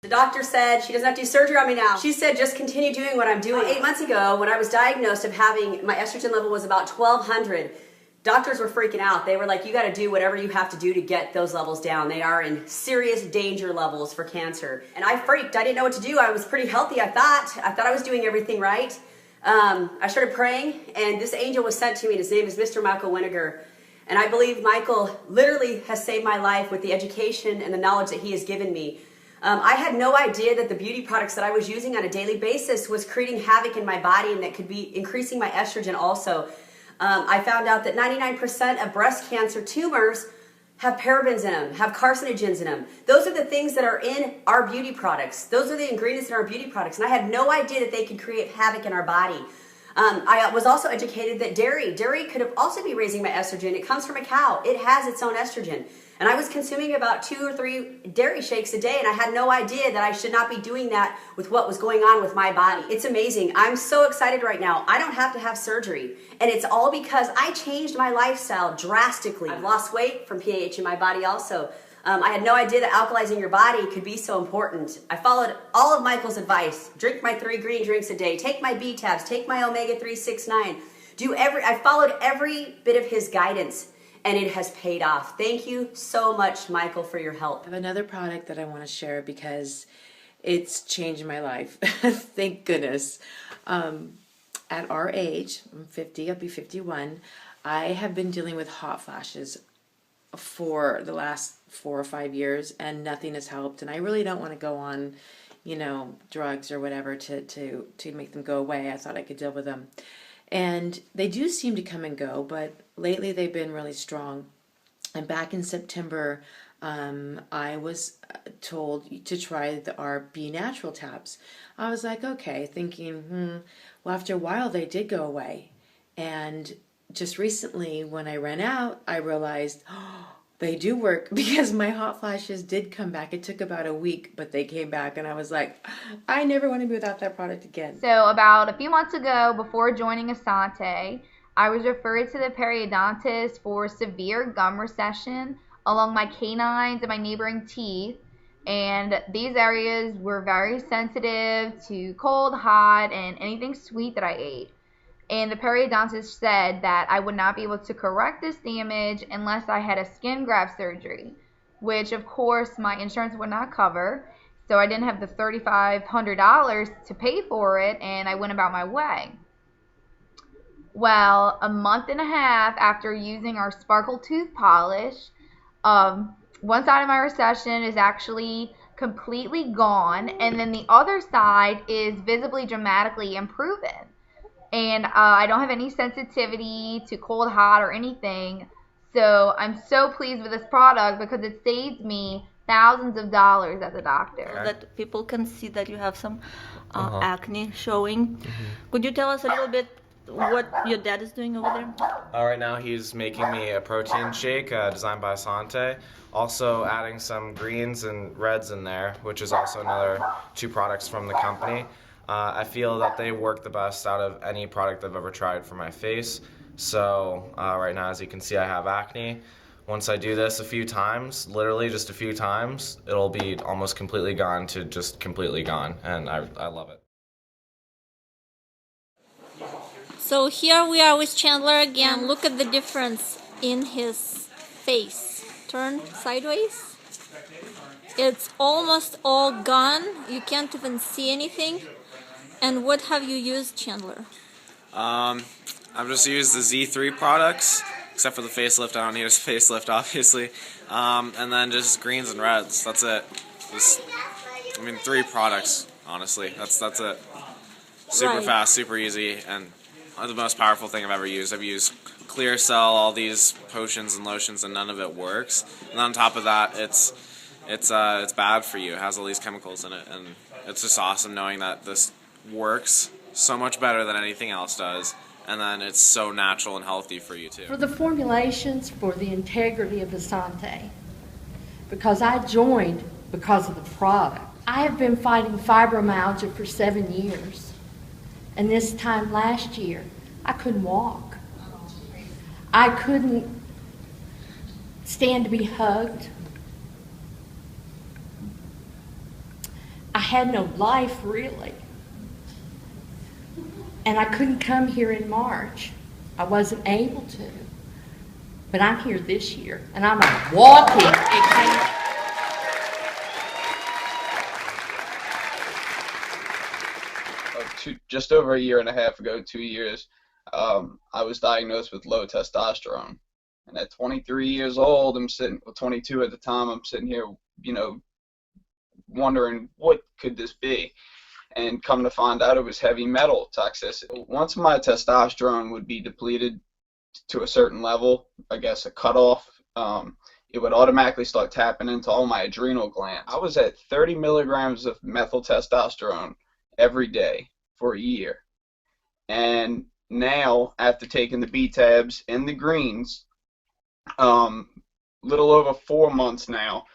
The doctor said she doesn't have to do surgery on me now. She said just continue doing what I'm doing. 8 months ago, when I was diagnosed of having, my estrogen level was about 1,200, doctors were freaking out. They were like, you got to do whatever you have to do to get those levels down. They are in serious danger levels for cancer. And I freaked. I didn't know what to do. I was pretty healthy, I thought I was doing everything right. I started praying, and this angel was sent to me. His name is Mr. Michael Winiger. And I believe Michael literally has saved my life with the education and the knowledge that he has given me. I had no idea that the beauty products that I was using on a daily basis was creating havoc in my body and that could be increasing my estrogen also. I found out that 99% of breast cancer tumors have parabens in them, have carcinogens in them. Those are the things that are in our beauty products. Those are the ingredients in our beauty products. And I had no idea that they could create havoc in our body. I was also educated that dairy could have also be raising my estrogen. It comes from a cow. It has its own estrogen. And I was consuming about 2 or 3 dairy shakes a day, and I had no idea that I should not be doing that with what was going on with my body. It's amazing. I'm so excited right now. I don't have to have surgery. And it's all because I changed my lifestyle drastically. I've lost weight from PAH in my body also. I had no idea that alkalizing your body could be so important. I followed all of Michael's advice. Drink my 3 green drinks a day. Take my B tabs. Take my omega-3 6-9. I followed every bit of his guidance. And it has paid off. Thank you so much, Michael, for your help. I have another product that I want to share because it's changed my life. Thank goodness. At our age, I'm 50, I'll be 51, I have been dealing with hot flashes for the last 4 or 5 years, and nothing has helped. And I really don't want to go on, drugs or whatever to make them go away. I thought I could deal with them. And they do seem to come and go, but lately they've been really strong. And back in September, I was told to try our Be Natural tabs. I was like, okay, thinking, well, after a while they did go away. And just recently when I ran out, I realized, they do work, because my hot flashes did come back. It took about a week, but they came back, and I was like, I never want to be without that product again. So about a few months ago, before joining Essante, I was referred to the periodontist for severe gum recession along my canines and my neighboring teeth, and these areas were very sensitive to cold, hot, and anything sweet that I ate. And the periodontist said that I would not be able to correct this damage unless I had a skin graft surgery, which of course my insurance would not cover. So I didn't have the $3,500 to pay for it, and I went about my way. Well, a month and a half after using our Sparkle tooth polish, one side of my recession is actually completely gone, and then the other side is visibly dramatically improving. And I don't have any sensitivity to cold, hot, or anything. So I'm so pleased with this product because it saved me thousands of dollars at the doctor. That people can see that you have some acne showing. Could you tell us a little bit what your dad is doing over there? Right now he's making me a protein shake designed by Essante. Also adding some greens and reds in there, which is also another 2 products from the company. I feel that they work the best out of any product I've ever tried for my face. So right now, as you can see, I have acne. Once I do this a few times, literally just a few times, it'll be almost completely gone to just completely gone, and I love it. So here we are with Chandler again. Look at the difference in his face. Turn sideways. It's almost all gone. You can't even see anything. And what have you used, Chandler? I've just used the Z3 products, except for the facelift. I don't need a facelift, obviously. And then just greens and reds. That's it. 3 products, honestly. That's it. Super fast, super easy, and the most powerful thing I've ever used. I've used Clear Cell, all these potions and lotions, and none of it works. And on top of that, it's bad for you. It has all these chemicals in it, and it's just awesome knowing that this works so much better than anything else does, and then it's so natural and healthy for you too. For the formulations, for the integrity of Essante, because I joined because of the product. I have been fighting fibromyalgia for 7 years, and this time last year I couldn't walk. I couldn't stand to be hugged. had no life really. And I couldn't come here in March. I wasn't able to. But I'm here this year, and I'm a walking example. Just over a year and a half ago, 2 years, I was diagnosed with low testosterone. And at 23 years old, 22 at the time, I'm sitting here, wondering what could this be? And come to find out it was heavy metal toxicity. Once my testosterone would be depleted to a certain level, I guess a cutoff, it would automatically start tapping into all my adrenal glands. I was at 30 milligrams of methyl testosterone every day for a year. And now, after taking the B-tabs and the greens, little over 4 months now,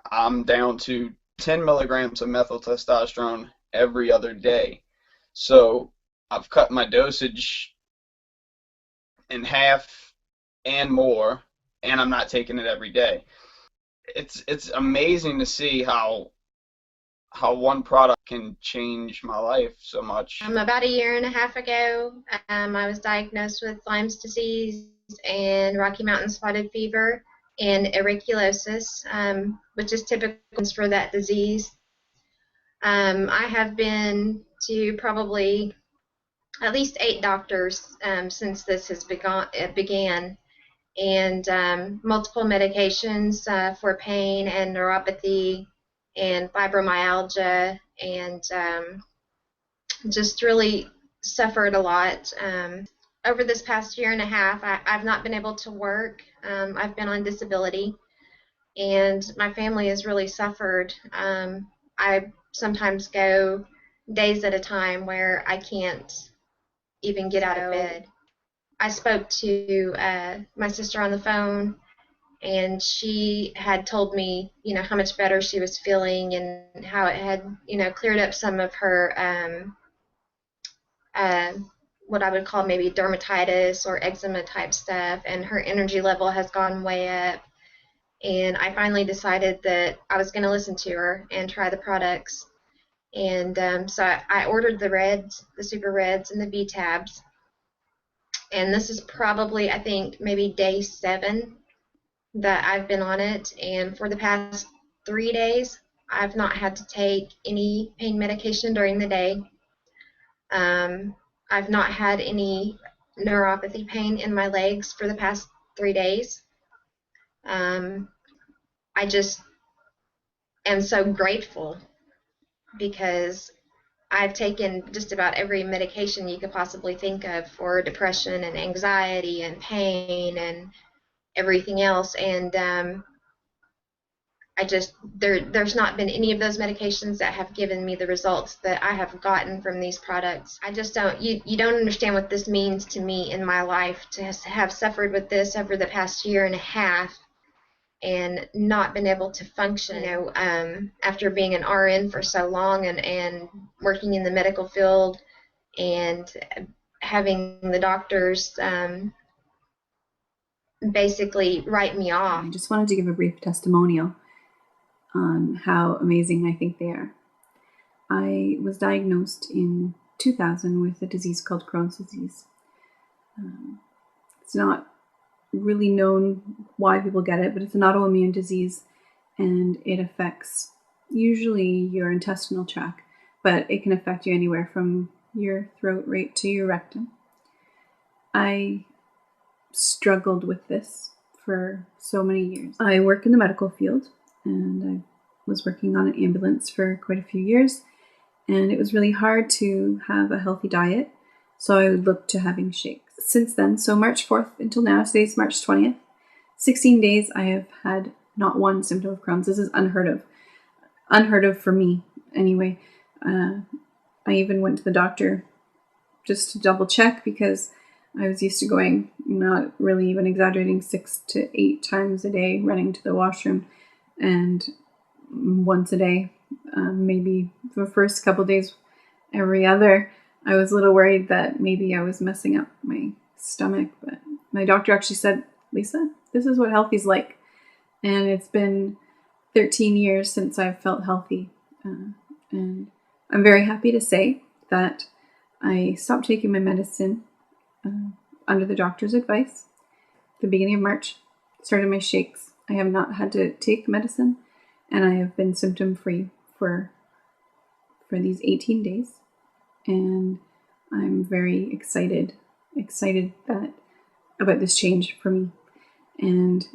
I'm down to 10 milligrams of methyl testosterone every other day. So I've cut my dosage in half and more, and I'm not taking it every day. It's amazing to see how one product can change my life so much. About a year and a half ago, I was diagnosed with Lyme's disease and Rocky Mountain spotted fever and auriculosis, which is typical for that disease. I have been to probably at least 8 doctors since this has began, and multiple medications for pain and neuropathy and fibromyalgia, and just really suffered a lot. Over this past year and a half, I've not been able to work. I've been on disability, and my family has really suffered. I sometimes go days at a time where I can't even get out of bed. I spoke to my sister on the phone, and she had told me, how much better she was feeling and how it had, cleared up some of her what I would call maybe dermatitis or eczema type stuff, and her energy level has gone way up. And I finally decided that I was going to listen to her and try the products. And so I ordered the reds, the super reds, and the B-tabs. And this is probably, I think, maybe day 7 that I've been on it. And for the past 3 days, I've not had to take any pain medication during the day. I've not had any neuropathy pain in my legs for the past 3 days. I just am so grateful because I've taken just about every medication you could possibly think of for depression and anxiety and pain and everything else, and there's not been any of those medications that have given me the results that I have gotten from these products. I just don't, you don't understand what this means to me in my life, to have suffered with this over the past year and a half and not been able to function, after being an RN for so long and working in the medical field and having the doctors basically write me off. I just wanted to give a brief testimonial on how amazing I think they are. I was diagnosed in 2000 with a disease called Crohn's disease. It's not really known why people get it, but it's an autoimmune disease, and it affects usually your intestinal tract, but it can affect you anywhere from your throat right to your rectum. I struggled with this for so many years. I work in the medical field, and I was working on an ambulance for quite a few years, and it was really hard to have a healthy diet, so I would look to having shakes. Since then, so March 4th until now, today's March 20th, 16 days, I have had not one symptom of Crohn's. This is unheard of. Unheard of for me, anyway. I even went to the doctor just to double check because I was used to going, not really even exaggerating, 6 to 8 times a day, running to the washroom, and once a day, maybe for the first couple of days every other. I was a little worried that maybe I was messing up my stomach, but my doctor actually said, Lisa, this is what healthy's like. And it's been 13 years since I've felt healthy. And I'm very happy to say that I stopped taking my medicine under the doctor's advice. The beginning of March, started my shakes. I have not had to take medicine, and I have been symptom-free for these 18 days. And I'm very excited about this change for me. And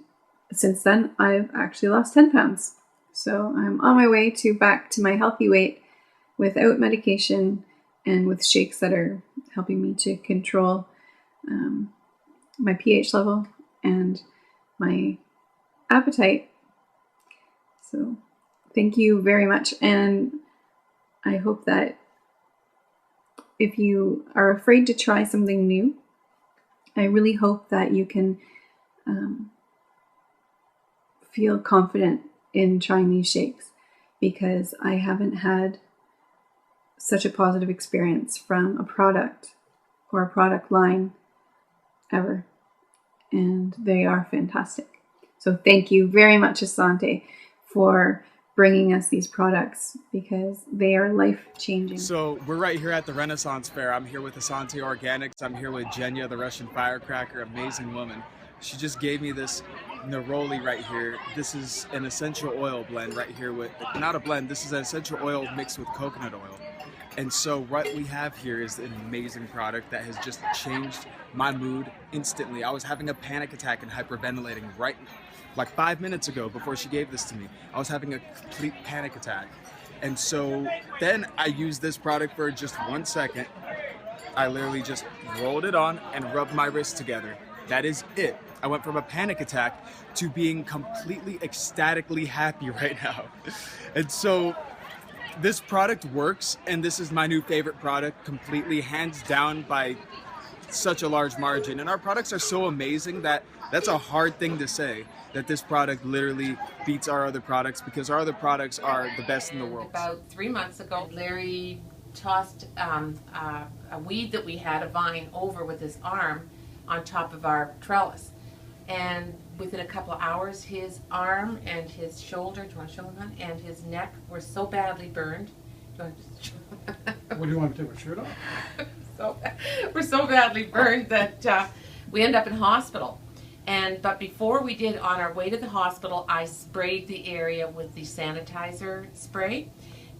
since then, I've actually lost 10 pounds. So I'm on my way back to my healthy weight without medication and with shakes that are helping me to control my pH level and my appetite. So thank you very much. And I hope that if you are afraid to try something new, I really hope that you can feel confident in trying these shakes, because I haven't had such a positive experience from a product or a product line ever. And they are fantastic. So thank you very much, Essante, for bringing us these products, because they are life-changing. So we're right here at the Renaissance Fair. I'm here with Essante Organics. I'm here with Jenya, the Russian firecracker, amazing woman. She just gave me this neroli right here. This is an essential oil blend right here with, not a blend, this is an essential oil mixed with coconut oil. And so what we have here is an amazing product that has just changed my mood instantly. I was having a panic attack and hyperventilating right like 5 minutes ago before she gave this to me. I was having a complete panic attack. And so then I used this product for just 1 second. I literally just rolled it on and rubbed my wrists together. That is it. I went from a panic attack to being completely ecstatically happy right now. And so this product works, and this is my new favorite product, completely hands down by such a large margin. And our products are so amazing that that's a hard thing to say, that this product literally beats our other products, because our other products are the best in the world. About 3 months ago, Larry tossed a weed that we had, a vine, over with his arm on top of our trellis. And within a couple of hours, his arm and his shoulder, do you want to show him that? And his neck were so badly burned. Do you want to just show What do you want to take my shirt off? We're so badly burned that we end up in hospital. But before we did, on our way to the hospital, I sprayed the area with the sanitizer spray.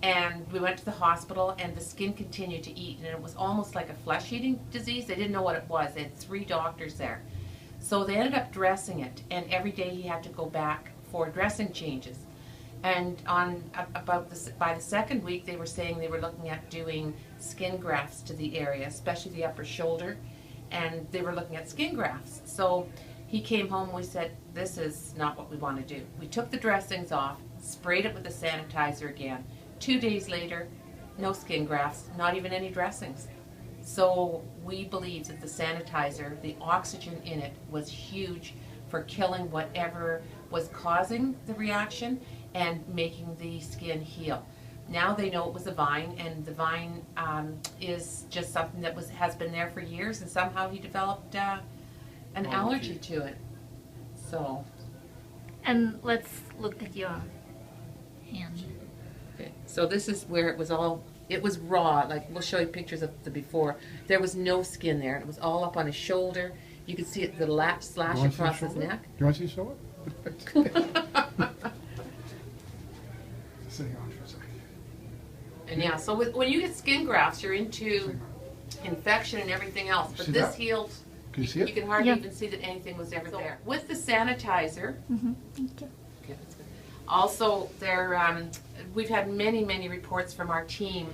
And we went to the hospital, and the skin continued to eat, and it was almost like a flesh-eating disease. They didn't know what it was. They had 3 doctors there. So they ended up dressing it, and every day he had to go back for dressing changes. And by the second week, they were saying they were looking at doing skin grafts to the area, especially the upper shoulder, and they were looking at skin grafts. So he came home, and we said, this is not what we want to do. We took the dressings off, sprayed it with the sanitizer again. 2 days later, no skin grafts, not even any dressings. So we believe that the sanitizer, the oxygen in it, was huge for killing whatever was causing the reaction and making the skin heal. Now they know it was a vine, and the vine is just something that has been there for years, and somehow he developed an allergy to it. So. And let's look at your hand. Okay, so this is where it was raw. Like, we'll show you pictures of the before. There was no skin there. It was all up on his shoulder. You could see it, the slash across his neck. Do you want to see show it? Sitting on for a second. And yeah, so when you get skin grafts, you're into infection and everything else. But this healed. Can you see it? You can hardly even see that anything was ever there. With the sanitizer. Mm-hmm. Thank you. Okay, that's good. Also, we've had many reports from our team.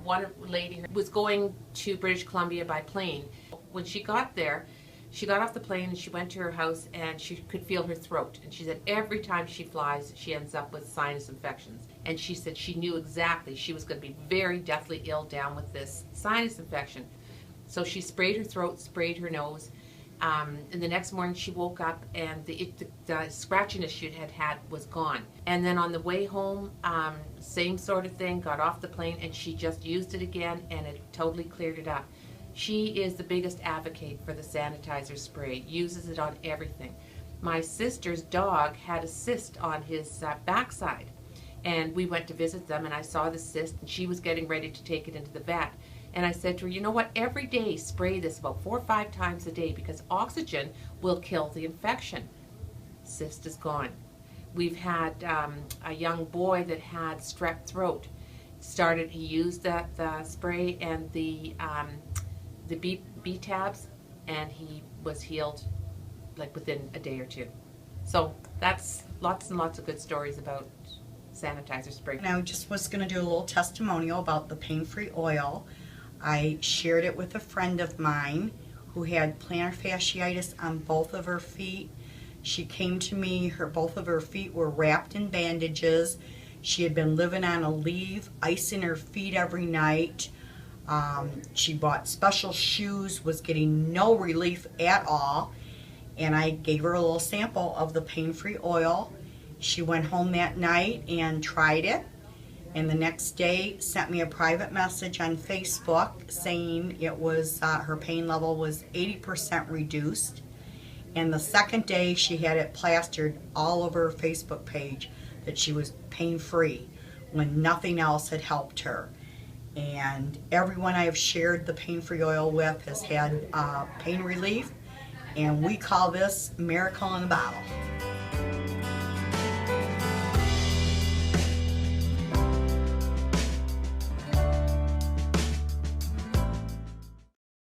One lady was going to British Columbia by plane. When she got there, she got off the plane and she went to her house, and she could feel her throat. And she said every time she flies, she ends up with sinus infections. And she said she knew exactly she was going to be very deathly ill down with this sinus infection. So she sprayed her throat, sprayed her nose. And the next morning she woke up, and the scratchiness she had was gone. And then on the way home, same sort of thing, got off the plane, and she just used it again, and it totally cleared it up. She is the biggest advocate for the sanitizer spray, uses it on everything. My sister's dog had a cyst on his backside, And we went to visit them, and I saw the cyst, and she was getting ready to take it into the vet. And I said to her, you know what, every day spray this about 4 or 5 times a day, because oxygen will kill the infection. Cyst is gone. We've had a young boy that had strep throat. He used the spray and the B tabs, and he was healed like within a day or 2. So that's lots and lots of good stories about sanitizer spray. And I just was going to do a little testimonial about the pain-free oil. I shared it with a friend of mine who had plantar fasciitis on both of her feet. She came to me, both of her feet were wrapped in bandages. She had been living on a leave, icing her feet every night. She bought special shoes, was getting no relief at all. And I gave her a little sample of the pain-free oil. She went home that night and tried it. And the next day sent me a private message on Facebook saying it was her pain level was 80% reduced. And the second day she had it plastered all over her Facebook page that she was pain-free when nothing else had helped her. And everyone I have shared the pain-free oil with has had pain relief, and we call this miracle in a bottle.